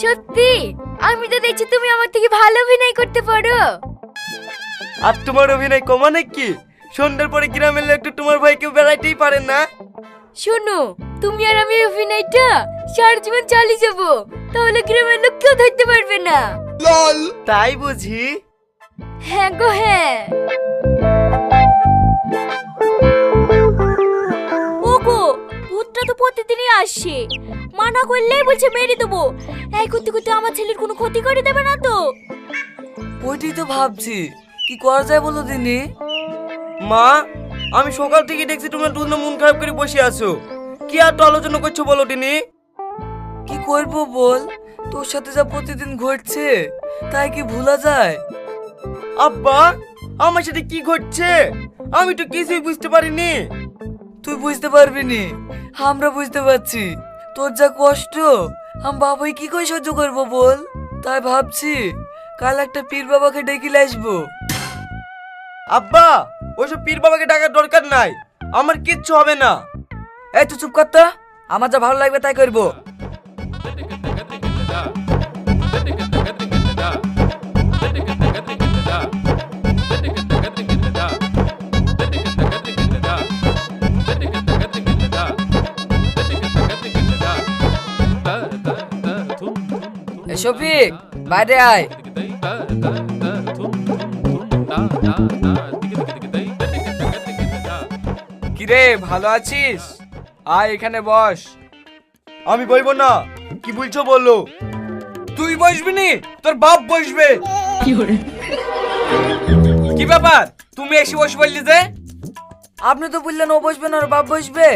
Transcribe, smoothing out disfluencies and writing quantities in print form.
সত্যি? আমি তো দেখছি তুমি আমার থেকে ভালো অভিনয় করতে পারো। আর তোমার অভিনয় কমা নাকি? সন্ধ্যার পরে গ্রামের লোক একটু তোমার ভাইকে বেড়াইতেই পারেন না। শোনো, তুমি আর আমি অভিনয়টা সারা জীবন চালিয়ে যাবো, তাহলে গ্রামের লোক কেউ ধরতে পারবে না। তাই বুঝি? হ্যাঁ গো হ্যাঁ। ওগো, ভূতটা তো প্রতিদিনই আসে, মানা করলেই বলছে মেরে দেবো। এই করতে করতে আমার ছেলের কোনো ক্ষতি করে দেবে না তো? ওইটাই তো ভাবছি, কি করা যায় বলো দিনি। মা, আমি সকাল থেকে দেখছি তোমরা দুজন মন খারাপ করে বসে আছো। কি আর তো আলোচনা করছো বলো দিনি? কি করবো বল, তোর সাথে যা প্রতিদিন ঘটছে তাই কি ভোলা যায়? আব্বা, আমার সাথে কি ঘটছে আমি তো কিছুই বুঝতে পারিনি। তুই বুঝতে পারবি নি, আমরা বুঝতে পারছি। তোর যা কষ্ট আমি বাবাই কি করে সহ্য করবো বল। তাই ভাবছি কাল একটা পীর বাবাকে ডেকে আসবো। আব্বা, ওইসব পীর বাবাকে ডাকার দরকার নাই, আমার কিচ্ছু হবে না। এই তুই চুপ কর তো, আমার যা ভালো লাগবে তাই করবো। শফিক, বাইরে আয়। কিরে, ভালো আছিস? আয় এখানে বস। আমি বলবো না, কি বলছো বলো। তুই বসবি নি, তোর বাপ বসবে। কি ব্যাপার, তুমি এসে বস বললি যে? আপনি তো বললেন ও বসবে না, ওর বাপ বসবে।